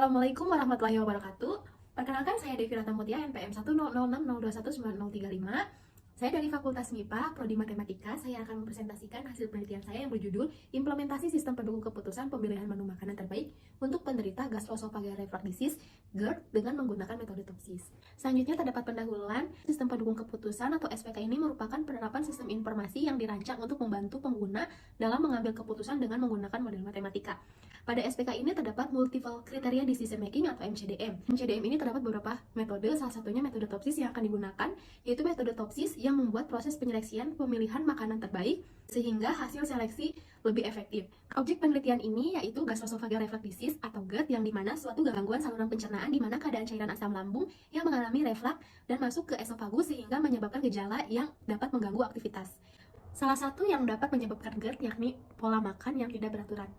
Assalamualaikum warahmatullahi wabarakatuh. Perkenalkan, saya Devi Ratna Mutia, NPM 10060219195. Saya dari Fakultas MIPA, Prodi Matematika. Saya akan mempresentasikan hasil penelitian saya yang berjudul Implementasi Sistem Pendukung Keputusan Pemilihan Menu Makanan Terbaik untuk Penderita Gastroesophageal Reflux Disease (GERD) dengan menggunakan metode TOPSIS. Selanjutnya terdapat pendahuluan. Sistem Pendukung Keputusan atau SPK ini merupakan penerapan sistem informasi yang dirancang untuk membantu pengguna dalam mengambil keputusan dengan menggunakan model matematika. Pada SPK ini terdapat multiple criteria decision making atau MCDM. MCDM ini terdapat beberapa metode, salah satunya metode TOPSIS yang akan digunakan, yaitu metode TOPSIS yang membuat proses penyeleksian pemilihan makanan terbaik sehingga hasil seleksi lebih efektif. Objek penelitian ini yaitu gastroesophageal reflux disease atau GERD, yang dimana suatu gangguan saluran pencernaan di mana keadaan cairan asam lambung yang mengalami reflux dan masuk ke esofagus sehingga menyebabkan gejala yang dapat mengganggu aktivitas. Salah satu yang dapat menyebabkan GERD yakni pola makan yang tidak beraturan.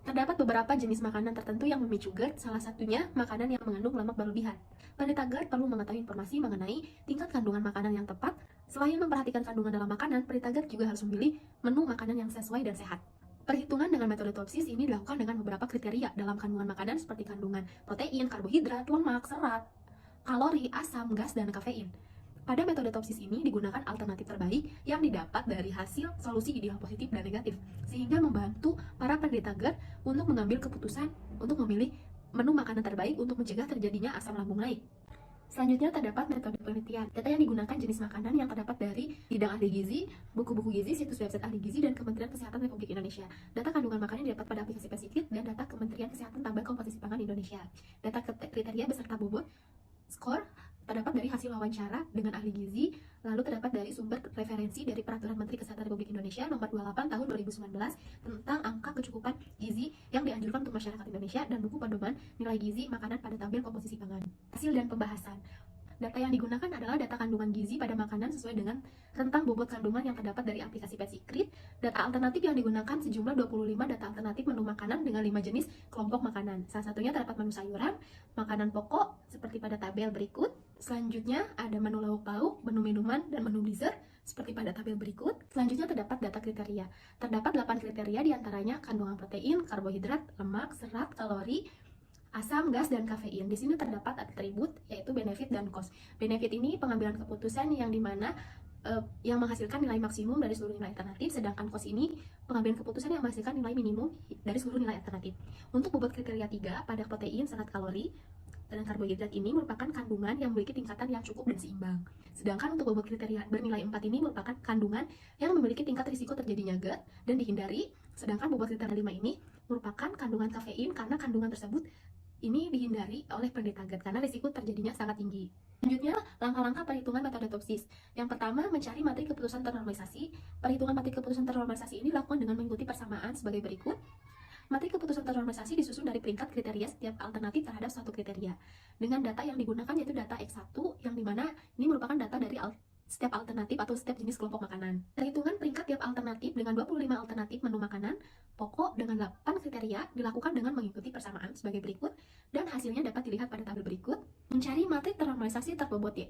Terdapat beberapa jenis makanan tertentu yang memicu GERD, salah satunya makanan yang mengandung lemak berlebihan. Penderita GERD perlu mengetahui informasi mengenai tingkat kandungan makanan yang tepat. Selain memperhatikan kandungan dalam makanan, penderita GERD juga harus memilih menu makanan yang sesuai dan sehat. Perhitungan dengan metode TOPSIS ini dilakukan dengan beberapa kriteria dalam kandungan makanan seperti kandungan protein, karbohidrat, lemak, serat, kalori, asam, gas, dan kafein. Pada metode TOPSIS ini digunakan alternatif terbaik yang didapat dari hasil solusi ideal positif dan negatif, sehingga membantu para penderita GERD untuk mengambil keputusan untuk memilih menu makanan terbaik untuk mencegah terjadinya asam lambung naik. Selanjutnya terdapat metode penelitian. Data yang digunakan jenis makanan yang terdapat dari bidang ahli gizi, buku-buku gizi, situs website ahli gizi, dan Kementerian Kesehatan Republik Indonesia. Data kandungan makanan didapat pada aplikasi PESIKIT dan data Kementerian Kesehatan Tabel Komposisi Pangan Indonesia. Data kriteria beserta bobot skor terdapat dari hasil wawancara dengan ahli gizi, lalu terdapat dari sumber referensi dari Peraturan Menteri Kesehatan Republik Indonesia Nomor 28 Tahun 2019 tentang angka kecukupan gizi yang dianjurkan untuk masyarakat Indonesia, dan buku pedoman nilai gizi makanan pada tabel komposisi pangan. Hasil dan pembahasan. Data yang digunakan adalah data kandungan gizi pada makanan sesuai dengan rentang bobot kandungan yang terdapat dari aplikasi PESIKRIT. Data alternatif yang digunakan sejumlah 25 data alternatif menu makanan dengan 5 jenis kelompok makanan. Salah satunya terdapat menu sayuran, makanan pokok seperti pada tabel berikut. Selanjutnya ada menu lauk pauk, menu minuman, dan menu dessert seperti pada tabel berikut. Selanjutnya terdapat data kriteria. Terdapat 8 kriteria diantaranya kandungan protein, karbohidrat, lemak, serat, kalori, asam, gas, dan kafein. Di sini terdapat atribut yaitu benefit dan cost. Benefit ini pengambilan keputusan yang dimana yang menghasilkan nilai maksimum dari seluruh nilai alternatif, sedangkan cost ini pengambilan keputusan yang menghasilkan nilai minimum dari seluruh nilai alternatif. Untuk bobot kriteria 3 pada protein, serat, kalori, dan karbohidrat ini merupakan kandungan yang memiliki tingkatan yang cukup dan seimbang. Sedangkan untuk bobot kriteria bernilai 4 ini merupakan kandungan yang memiliki tingkat risiko terjadinya GERD dan dihindari. Sedangkan bobot kriteria 5 ini merupakan kandungan kafein karena kandungan tersebut ini dihindari oleh penderita GERD karena risiko terjadinya sangat tinggi. Selanjutnya, langkah-langkah perhitungan metode TOPSIS. Yang pertama, mencari materi keputusan ternormalisasi. Perhitungan materi keputusan ternormalisasi ini dilakukan dengan mengikuti persamaan sebagai berikut. Materi keputusan ternormalisasi disusun dari peringkat kriteria setiap alternatif terhadap suatu kriteria. Dengan data yang digunakan yaitu data X1, yang dimana ini merupakan data dari setiap alternatif atau setiap jenis kelompok makanan. Perhitungan peringkat tiap alternatif dengan 25 alternatif menu makanan pokok dengan 8 kriteria dilakukan dengan mengikuti persamaan sebagai berikut, dan hasilnya dapat dilihat pada tabel berikut. Mencari materi ternormalisasi terbobot Y.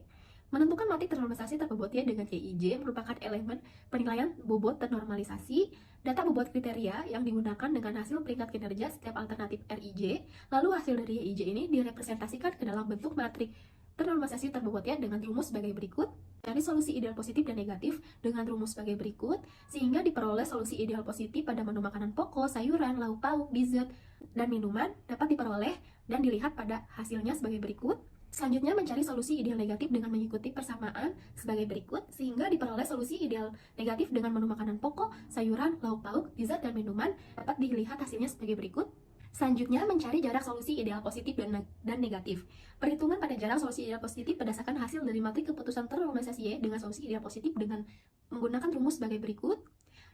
Menentukan materi ternormalisasi terbobot Y dengan YIJ merupakan elemen penilaian bobot ternormalisasi. Data bobot kriteria yang digunakan dengan hasil peringkat kinerja setiap alternatif RIJ, lalu hasil dari YIJ ini direpresentasikan ke dalam bentuk materi ternormalisasi terbobot Y dengan rumus sebagai berikut. Dari solusi ideal positif dan negatif dengan rumus sebagai berikut, sehingga diperoleh solusi ideal positif pada menu makanan pokok, sayuran, lauk pauk, dessert, dan minuman dapat diperoleh dan dilihat pada hasilnya sebagai berikut. Selanjutnya mencari solusi ideal negatif dengan mengikuti persamaan sebagai berikut, sehingga diperoleh solusi ideal negatif dengan menu makanan pokok, sayuran, lauk pauk, dessert, dan minuman dapat dilihat hasilnya sebagai berikut. Selanjutnya, mencari jarak solusi ideal positif dan negatif. Perhitungan pada jarak solusi ideal positif berdasarkan hasil dari materi keputusan ternormalisasi Y dengan solusi ideal positif dengan menggunakan rumus sebagai berikut,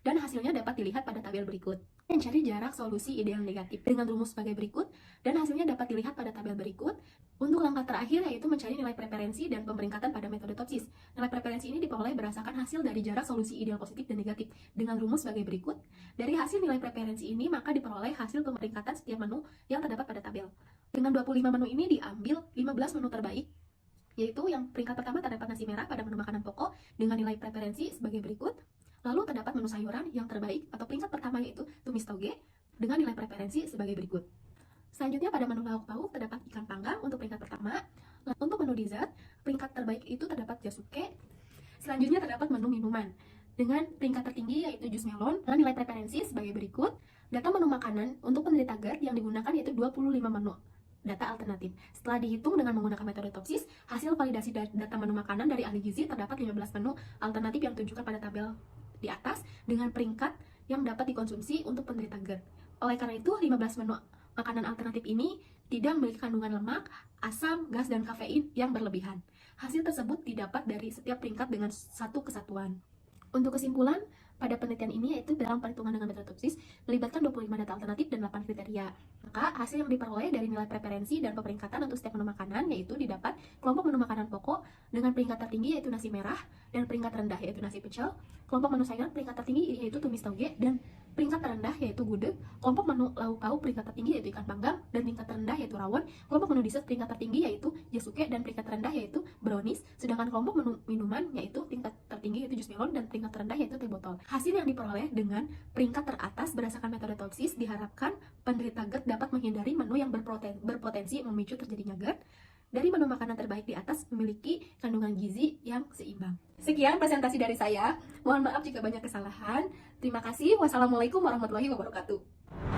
dan hasilnya dapat dilihat pada tabel berikut. Mencari jarak solusi ideal negatif dengan rumus sebagai berikut, dan hasilnya dapat dilihat pada tabel berikut. Untuk langkah terakhir yaitu mencari nilai preferensi dan pemeringkatan pada metode TOPSIS. Nilai preferensi ini diperoleh berdasarkan hasil dari jarak solusi ideal positif dan negatif dengan rumus sebagai berikut. Dari hasil nilai preferensi ini maka diperoleh hasil pemeringkatan setiap menu yang terdapat pada tabel. Dengan 25 menu ini diambil 15 menu terbaik, yaitu yang peringkat pertama terdapat nasi merah pada menu makanan pokok dengan nilai preferensi sebagai berikut. Lalu terdapat menu sayuran yang terbaik atau peringkat pertama yaitu tumis toge dengan nilai preferensi sebagai berikut. Selanjutnya pada menu lauk pauk terdapat ikan panggang untuk peringkat pertama. Untuk menu dessert, peringkat terbaik itu terdapat jasuke. Selanjutnya terdapat menu minuman dengan peringkat tertinggi yaitu jus melon dengan nilai preferensi sebagai berikut. Data menu makanan untuk penderita GERD yang digunakan yaitu 25 menu data alternatif. Setelah dihitung dengan menggunakan metode Topsis, hasil validasi data menu makanan dari ahli gizi terdapat 15 menu alternatif yang ditunjukkan pada tabel di atas dengan peringkat yang dapat dikonsumsi untuk penderita GERD. Oleh karena itu, 15 menu makanan alternatif ini tidak memiliki kandungan lemak, asam, gas, dan kafein yang berlebihan. Hasil tersebut didapat dari setiap peringkat dengan satu kesatuan. Untuk kesimpulan, pada penelitian ini yaitu dalam perhitungan dengan metode Topsis melibatkan 25 data alternatif dan 8 kriteria. Maka hasil yang diperoleh dari nilai preferensi dan pemeringkatan untuk setiap menu makanan yaitu didapat kelompok menu makanan pokok dengan peringkat tertinggi yaitu nasi merah dan peringkat rendah yaitu nasi pecel, kelompok menu sayuran peringkat tertinggi yaitu tumis tauge dan peringkat terendah yaitu gudeg, kelompok menu lauk pauk peringkat tertinggi yaitu ikan panggang dan peringkat terendah yaitu rawon, kelompok menu dessert peringkat tertinggi yaitu jasuke dan peringkat terendah yaitu brownies, sedangkan kelompok menu minuman yaitu tingkat tertinggi yaitu jus melon dan peringkat terendah yaitu teh botol. Hasil yang diperoleh dengan peringkat teratas berdasarkan metode Topsis diharapkan penderita GERD dapat menghindari menu yang berpotensi memicu terjadinya GERD. Dari menu makanan terbaik di atas memiliki kandungan gizi yang seimbang. Sekian presentasi dari saya. Mohon maaf jika banyak kesalahan. Terima kasih. Wassalamualaikum warahmatullahi wabarakatuh.